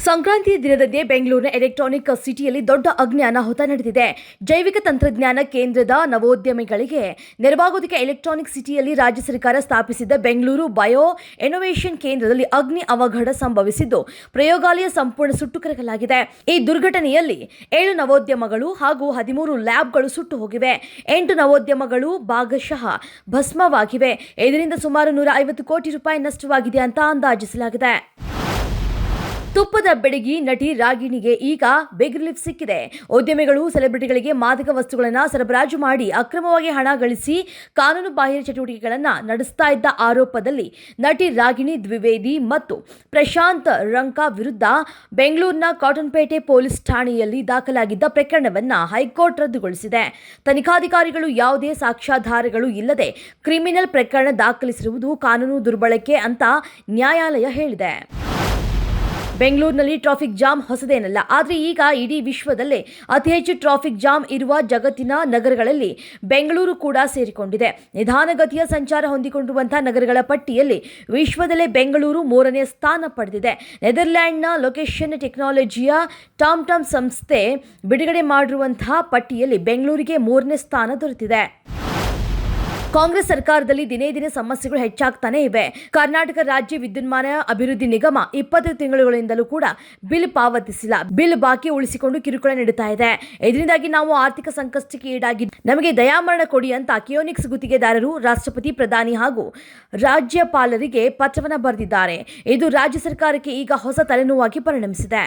ಸಂಕ್ರಾಂತಿಯ ದಿನದಂದೇ ಬೆಂಗಳೂರಿನ ಎಲೆಕ್ಟ್ರಾನಿಕ್ ಸಿಟಿಯಲ್ಲಿ ದೊಡ್ಡ ಅಗ್ನಿ ಅನಾಹುತ ನಡೆದಿದೆ. ಜೈವಿಕ ತಂತ್ರಜ್ಞಾನ ಕೇಂದ್ರದ ನವೋದ್ಯಮಿಗಳಿಗೆ ನೆರವಾಗುವುದಕ್ಕೆ ಎಲೆಕ್ಟ್ರಾನಿಕ್ ಸಿಟಿಯಲ್ಲಿ ರಾಜ್ಯ ಸರ್ಕಾರ ಸ್ಥಾಪಿಸಿದ್ದ ಬೆಂಗಳೂರು ಬಯೋ ಇನ್ನೋವೇಷನ್ ಕೇಂದ್ರದಲ್ಲಿ ಅಗ್ನಿ ಅವಘಡ ಸಂಭವಿಸಿದ್ದು ಪ್ರಯೋಗಾಲಯ ಸಂಪೂರ್ಣ ಸುಟ್ಟು ಕರಕಲಾಗಿದೆ. ಈ ದುರ್ಘಟನೆಯಲ್ಲಿ 7 ನವೋದ್ಯಮಗಳು ಹಾಗೂ 13 ಲ್ಯಾಬ್ಗಳು ಸುಟ್ಟು ಹೋಗಿವೆ. 8 ನವೋದ್ಯಮಗಳು ಭಾಗಶಃ ಭಸ್ಮವಾಗಿವೆ. ಇದರಿಂದ ಸುಮಾರು 150 ಕೋಟಿ ರೂಪಾಯಿ ನಷ್ಟವಾಗಿದೆ ಅಂತ ಅಂದಾಜಿಸಲಾಗಿದೆ. ತುಪ್ಪದ ಬೆಡಗಿ ನಟಿ ರಾಗಿಣಿಗೆ ಈಗ ಬಿಗ್ ರಿಲೀಫ್ ಸಿಕ್ಕಿದೆ. ಉದ್ಯಮಿಗಳು ಸೆಲೆಬ್ರಿಟಿಗಳಿಗೆ ಮಾದಕ ವಸ್ತುಗಳನ್ನು ಸರಬರಾಜು ಮಾಡಿ ಅಕ್ರಮವಾಗಿ ಹಣ ಗಳಿಸಿ ಕಾನೂನು ಬಾಹಿರ ಚಟುವಟಿಕೆಗಳನ್ನು ನಡೆಸ್ತಾ ಇದ್ದ ಆರೋಪದಲ್ಲಿ ನಟಿ ರಾಗಿಣಿ ದ್ವಿವೇದಿ ಮತ್ತು ಪ್ರಶಾಂತ್ ರಂಕ ವಿರುದ್ಧ ಬೆಂಗಳೂರಿನ ಕಾಟನ್ಪೇಟೆ ಪೊಲೀಸ್ ಠಾಣೆಯಲ್ಲಿ ದಾಖಲಾಗಿದ್ದ ಪ್ರಕರಣವನ್ನು ಹೈಕೋರ್ಟ್ ರದ್ದುಗೊಳಿಸಿದೆ. ತನಿಖಾಧಿಕಾರಿಗಳು ಯಾವುದೇ ಸಾಕ್ಷ್ಯಾಧಾರಗಳು ಇಲ್ಲದೆ ಕ್ರಿಮಿನಲ್ ಪ್ರಕರಣ ದಾಖಲಿಸಿರುವುದು ಕಾನೂನು ದುರ್ಬಳಕೆ ಅಂತ ನ್ಯಾಯಾಲಯ ಹೇಳಿದೆ. ಬೆಂಗಳೂರಿನಲ್ಲಿ ಟ್ರಾಫಿಕ್ ಜಾಮ್ ಹೊಸದೇನಲ್ಲ. ಆದರೆ ಈಗ ಇಡೀ ವಿಶ್ವದಲ್ಲೇ ಅತಿ ಹೆಚ್ಚು ಟ್ರಾಫಿಕ್ ಜಾಮ್ ಇರುವ ಜಗತ್ತಿನ ನಗರಗಳಲ್ಲಿ ಬೆಂಗಳೂರು ಕೂಡ ಸೇರಿಕೊಂಡಿದೆ. ನಿಧಾನಗತಿಯ ಸಂಚಾರ ಹೊಂದಿಕೊಂಡಿರುವಂತಹ ನಗರಗಳ ಪಟ್ಟಿಯಲ್ಲಿ ವಿಶ್ವದಲ್ಲೇ ಬೆಂಗಳೂರು 3ನೇ ಸ್ಥಾನ ಪಡೆದಿದೆ. ನೆದರ್ಲ್ಯಾಂಡ್ನ ಲೊಕೇಶನ್ ಟೆಕ್ನಾಲಜಿಯ ಟಾಮ್ ಸಂಸ್ಥೆ ಬಿಡುಗಡೆ ಮಾಡಿರುವಂತಹ ಪಟ್ಟಿಯಲ್ಲಿ ಬೆಂಗಳೂರಿಗೆ 3ನೇ ಸ್ಥಾನ ದೊರೆತಿದೆ. ಕಾಂಗ್ರೆಸ್ ಸರ್ಕಾರದಲ್ಲಿ ದಿನೇ ದಿನೇ ಸಮಸ್ಯೆಗಳು ಹೆಚ್ಚಾಗ್ತಾನೆ ಇವೆ. ಕರ್ನಾಟಕ ರಾಜ್ಯ ವಿದ್ಯುನ್ಮಾನ ಅಭಿವೃದ್ಧಿ ನಿಗಮ 20 ತಿಂಗಳುಗಳಿಂದಲೂ ಕೂಡ ಬಿಲ್ ಪಾವತಿಸಿಲ್ಲ. ಬಿಲ್ ಬಾಕಿ ಉಳಿಸಿಕೊಂಡು ಕಿರುಕುಳ ನೀಡುತ್ತಾ ಇದೆ. ಇದರಿಂದಾಗಿ ನಾವು ಆರ್ಥಿಕ ಸಂಕಷ್ಟಕ್ಕೆ ಈಡಾಗಿ ನಮಗೆ ದಯಾಮರಣ ಕೊಡಿ ಅಂತ ಕಿಯೋನಿಕ್ಸ್ ಗುತ್ತಿಗೆದಾರರು ರಾಷ್ಟ್ರಪತಿ, ಪ್ರಧಾನಿ ಹಾಗೂ ರಾಜ್ಯಪಾಲರಿಗೆ ಪತ್ರವನ್ನು ಬರೆದಿದ್ದಾರೆ. ಇದು ರಾಜ್ಯ ಸರ್ಕಾರಕ್ಕೆ ಈಗ ಹೊಸ ತಲೆನೋವಾಗಿ ಪರಿಣಮಿಸಿದೆ.